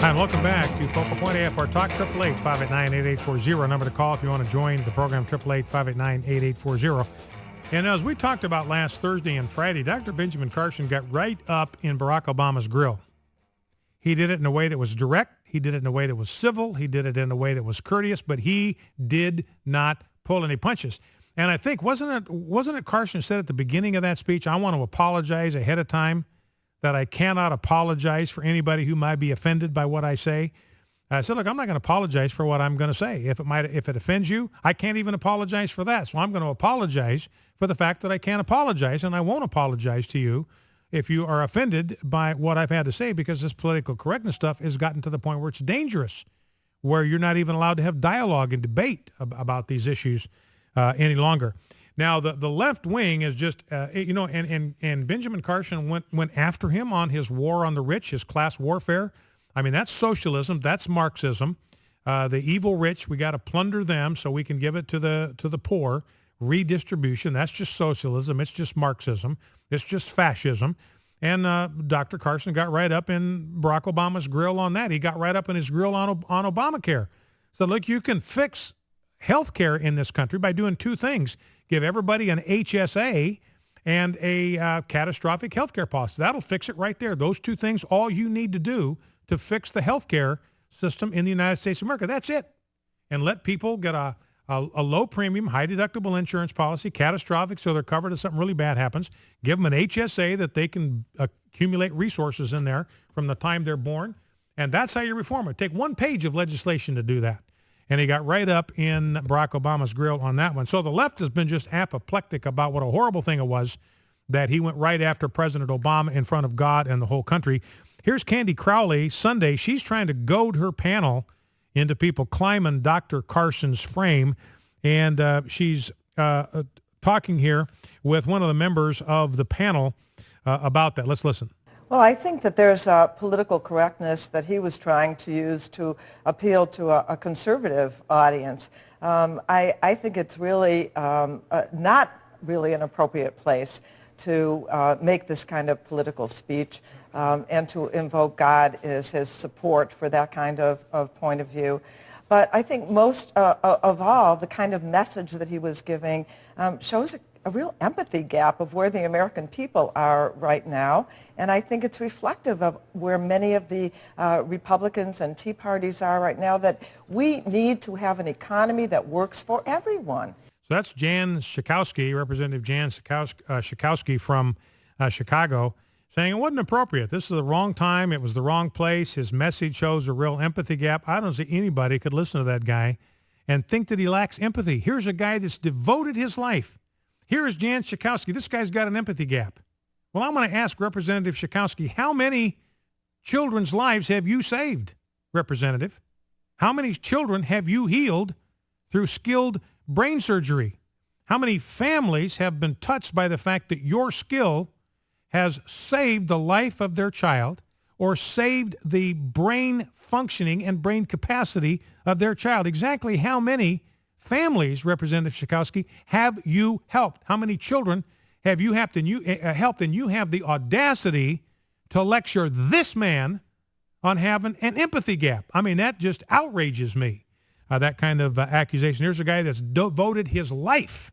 Hi, and welcome back to Focal Point AFR Talk, 888-589-8840. Number to call if you want to join the program, 888-589-8840. And as we talked about last Thursday and Friday, Dr. Benjamin Carson got right up in Barack Obama's grill. He did it in a way that was direct. He did it in a way that was civil. He did it in a way that was courteous, but he did not pull any punches. And I think, wasn't it Carson said at the beginning of that speech, I want to apologize ahead of time, that I cannot apologize for anybody who might be offended by what I say. I said, look, I'm not going to apologize for what I'm going to say. If it offends you, I can't even apologize for that. So I'm going to apologize for the fact that I can't apologize, and I won't apologize to you if you are offended by what I've had to say, because this political correctness stuff has gotten to the point where it's dangerous, where you're not even allowed to have dialogue and debate about these issues any longer. Now, the left wing is just, and Benjamin Carson went after him on his war on the rich, his class warfare. I mean, that's socialism. That's Marxism. The evil rich, we got to plunder them so we can give it to the poor. Redistribution, that's just socialism. It's just Marxism. It's just fascism. And Dr. Carson got right up in Barack Obama's grill on that. He got right up in his grill on Obamacare. So, look, you can fix health care in this country by doing two things. Give everybody an HSA and a catastrophic health care policy. That'll fix it right there. Those two things, all you need to do to fix the health care system in the United States of America. That's it. And let people get a low premium, high deductible insurance policy, catastrophic, so they're covered if something really bad happens. Give them an HSA that they can accumulate resources in there from the time they're born. And that's how you reform it. Take one page of legislation to do that. And he got right up in Barack Obama's grill on that one. So the left has been just apoplectic about what a horrible thing it was that he went right after President Obama in front of God and the whole country. Here's Candy Crowley Sunday. She's trying to goad her panel into people climbing Dr. Carson's frame. And she's talking here with one of the members of the panel about that. Let's listen. Well, I think that there's a political correctness that he was trying to use to appeal to a conservative audience. I think it's really not really an appropriate place to make this kind of political speech and to invoke God as his support for that kind of point of view. But I think most of all, the kind of message that he was giving shows a real empathy gap of where the American people are right now. And I think it's reflective of where many of the Republicans and Tea Parties are right now, that we need to have an economy that works for everyone. So that's Jan Schakowsky, Representative Jan Schakowsky from Chicago, saying it wasn't appropriate. This is the wrong time. It was the wrong place. His message shows a real empathy gap. I don't see anybody could listen to that guy and think that he lacks empathy. Here's a guy that's devoted his life. Here is Jan Schakowsky. This guy's got an empathy gap. Well, I'm going to ask Representative Schakowsky, how many children's lives have you saved, Representative? How many children have you healed through skilled brain surgery? How many families have been touched by the fact that your skill has saved the life of their child or saved the brain functioning and brain capacity of their child? Exactly how many families, Representative Schakowsky, have you helped? How many children have you helped? And you have the audacity to lecture this man on having an empathy gap. I mean, that just outrages me, that kind of accusation. Here's a guy that's devoted his life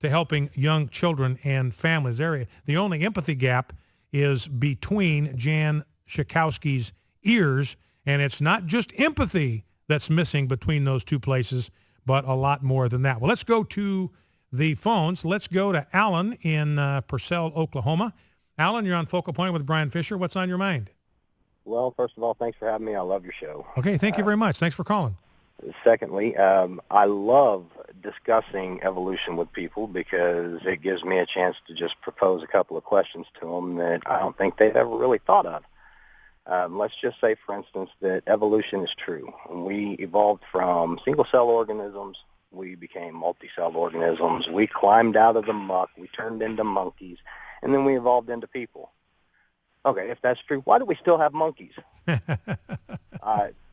to helping young children and families. The only empathy gap is between Jan Schakowsky's ears, and it's not just empathy that's missing between those two places, but a lot more than that. Well, let's go to the phones. Let's go to Alan in Purcell, Oklahoma. Alan, you're on Focal Point with Brian Fisher. What's on your mind? Well, first of all, thanks for having me. I love your show. Okay, thank you very much. Thanks for calling. Secondly, I love discussing evolution with people because it gives me a chance to just propose a couple of questions to them that I don't think they've ever really thought of. Let's just say, for instance, that evolution is true. We evolved from single-cell organisms. We became multi-cell organisms. We climbed out of the muck. We turned into monkeys. And then we evolved into people. Okay, if that's true, why do we still have monkeys?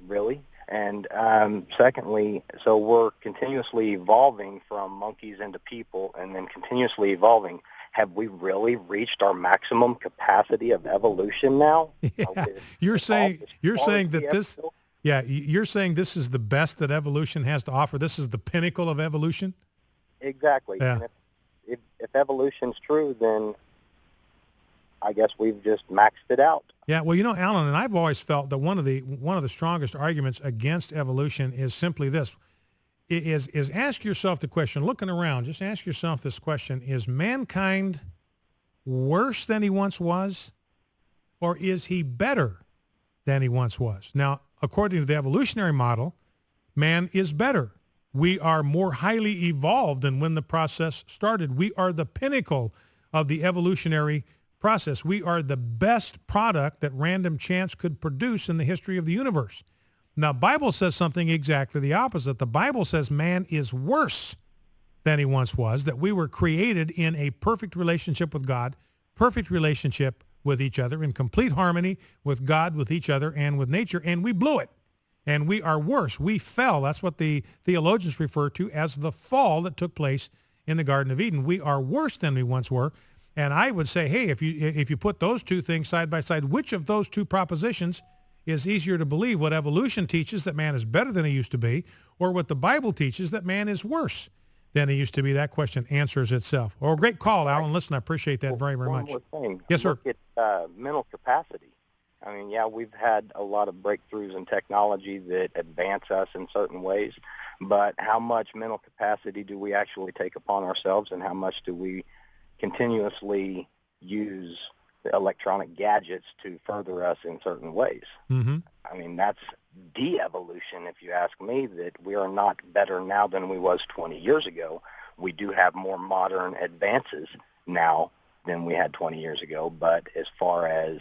Really? And secondly, so we're continuously evolving from monkeys into people and then continuously evolving. have we really reached our maximum capacity of evolution now? Yeah. You're saying that this. Yeah, you're saying this is the best that evolution has to offer. This is the pinnacle of evolution. Exactly. Yeah. And if evolution's true, then I guess we've just maxed it out. Yeah, well, Alan, and I've always felt that one of the strongest arguments against evolution is simply this: is ask yourself the question, looking around, just ask yourself this question: is mankind worse than he once was, or is he better than he once was? Now, according to the evolutionary model, man is better. We are more highly evolved than when the process started. We are the pinnacle of the evolutionary process. We are the best product that random chance could produce in the history of the universe. Now, Bible says something exactly the opposite. The Bible says man is worse than he once was, that we were created in a perfect relationship with God, perfect relationship with each other, in complete harmony with God, with each other, and with nature, and we blew it. And we are worse. We fell. That's what the theologians refer to as the fall that took place in the Garden of Eden. We are worse than we once were. And I would say, hey, if you put those two things side by side, which of those two propositions is easier to believe? What evolution teaches, that man is better than he used to be, or what the Bible teaches, that man is worse than he used to be? That question answers itself. Oh, great call, Alan. Listen, I appreciate that very, very much. One more thing. Yes, sir. Look at mental capacity. I mean, yeah, we've had a lot of breakthroughs in technology that advance us in certain ways, but how much mental capacity do we actually take upon ourselves, and how much do we continuously use the electronic gadgets to further us in certain ways? Mm-hmm. I mean, that's de-evolution, if you ask me, that we are not better now than we was 20 years ago. We do have more modern advances now than we had 20 years ago, but as far as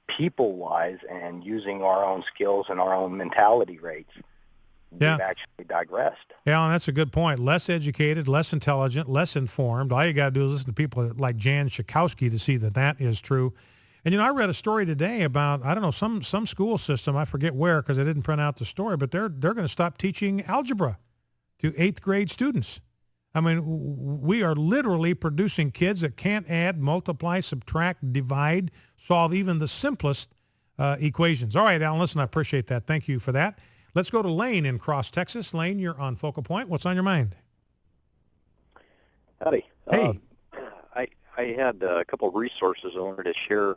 people-wise and using our own skills and our own mentality rates, we've actually digressed. Yeah, and that's a good point. Less educated, less intelligent, less informed. All you got to do is listen to people like Jan Schakowsky to see that is true. And, I read a story today about, I don't know, some school system, I forget where because I didn't print out the story, but they're going to stop teaching algebra to 8th grade students. I mean, we are literally producing kids that can't add, multiply, subtract, divide, solve even the simplest equations. All right, Alan, listen, I appreciate that. Thank you for that. Let's go to Lane in Cross, Texas. Lane, you're on Focal Point. What's on your mind? Howdy. Hey. I had a couple of resources I wanted to share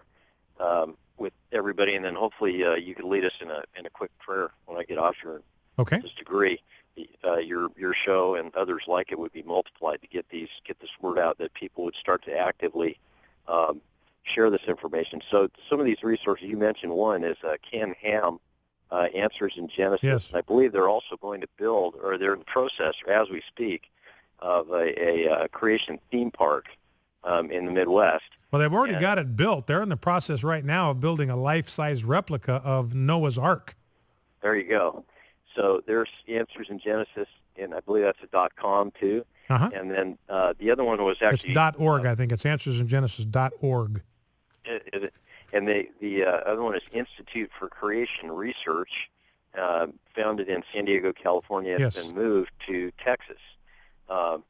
with everybody, and then hopefully you could lead us in a quick prayer when I get off here. Okay. Just agree. Your show and others like it would be multiplied to get this word out, that people would start to actively share this information. So some of these resources you mentioned, one is Ken Ham, Answers in Genesis. Yes. I believe they're also going to build, or they're in the process, or as we speak, of a creation theme park in the Midwest. Well, they've already got it built. They're in the process right now of building a life-size replica of Noah's Ark. There you go. So there's Answers in Genesis, and I believe that's a .com too. Uh-huh. And then the other one was actually it's .org. I think it's AnswersInGenesis.org. And the other one is Institute for Creation Research, founded in San Diego, California. It's been moved to Texas.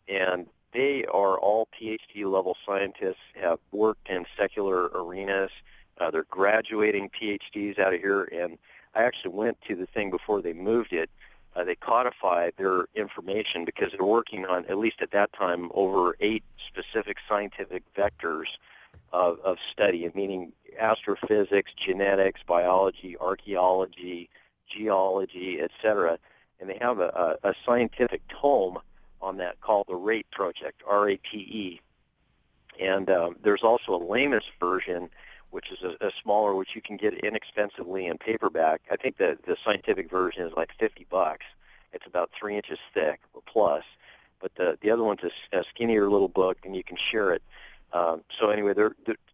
And they are all PhD-level scientists, have worked in secular arenas. They're graduating PhDs out of here. And I actually went to the thing before they moved it. They codified their information because they're working on, at least at that time, over 8 specific scientific vectors of study, meaning astrophysics, genetics, biology, archaeology, geology, etc. And they have a scientific tome on that called the RATE Project, R-A-T-E. And there's also a layman's version, which is a smaller, which you can get inexpensively in paperback. I think the scientific version is like $50. It's about 3 inches thick or plus. But the other one's a skinnier little book, and you can share it. So anyway,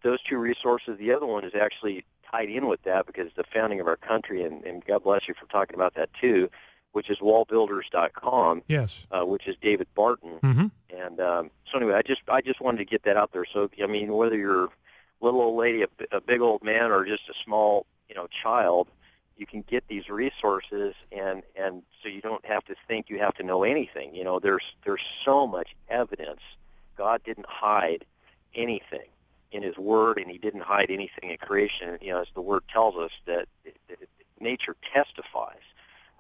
those two resources. The other one is actually tied in with that because the founding of our country, and God bless you for talking about that too, which is wallbuilders.com. Yes. Which is David Barton. Mm-hmm. And so anyway, I just wanted to get that out there. So I mean, whether you're little old lady, a big old man, or just a small, child, you can get these resources, and so you don't have to think you have to know anything. There's so much evidence. God didn't hide anything in his word, and he didn't hide anything in creation. As the word tells us that nature testifies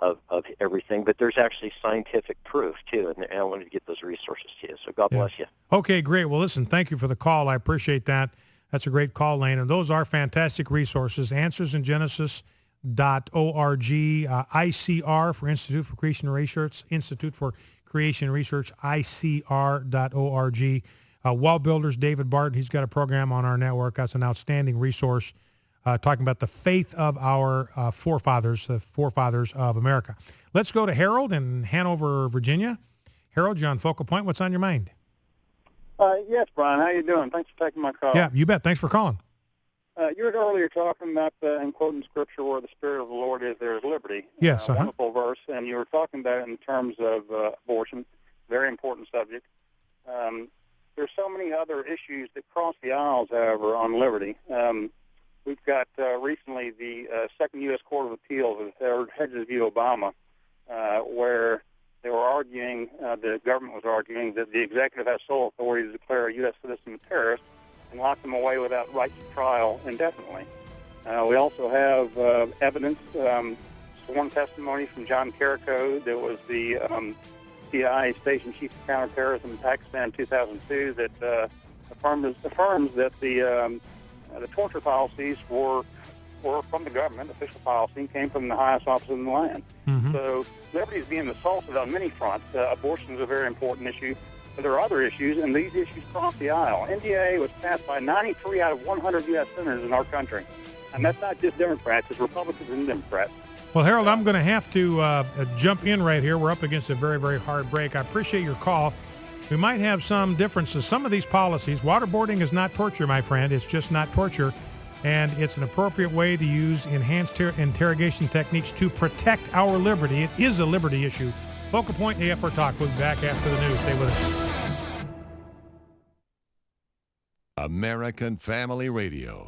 of everything, but there's actually scientific proof too, and I wanted to get those resources to you. So God bless you. Okay, great. Well, listen, thank you for the call. I appreciate that. That's a great call, Lane, and those are fantastic resources. AnswersInGenesis.org, ICR for Institute for Creation Research, ICR.org. Wall Builders, David Barton, he's got a program on our network. That's an outstanding resource talking about the faith of our forefathers, the forefathers of America. Let's go to Harold in Hanover, Virginia. Harold, you're on Focal Point. What's on your mind? Yes, Brian. How you doing? Thanks for taking my call. Yeah, you bet. Thanks for calling. You were earlier talking about and quoting Scripture, where the Spirit of the Lord is, there is liberty. Yes. Wonderful verse. And you were talking about it in terms of abortion, very important subject. There's so many other issues that cross the aisles, however, on liberty. We've got recently the Second U.S. Court of Appeals has heard Hedges v. Obama, where they were arguing, the government was arguing that the executive has sole authority to declare a U.S. citizen a terrorist and lock them away without right to trial indefinitely. We also have evidence, sworn testimony from Jan Schakowsky, that was the CIA Station Chief of Counterterrorism in Pakistan in 2002, that affirms that the torture policies were from the government, official policy, came from the highest office in the land. Mm-hmm. So liberty is being assaulted on many fronts. Abortion is a very important issue, but there are other issues, and these issues cross the aisle. NDAA was passed by 93 out of 100 U.S. senators in our country, and that's not just Democrats, it's Republicans and Democrats. Well, Harold, I'm going to have to jump in right here. We're up against a very, very hard break. I appreciate your call. We might have some differences. Some of these policies, waterboarding is not torture, my friend. It's just not torture. And it's an appropriate way to use enhanced interrogation techniques to protect our liberty. It is a liberty issue. Focal Point AFR Talk. We'll be back after the news. Stay with us. American Family Radio.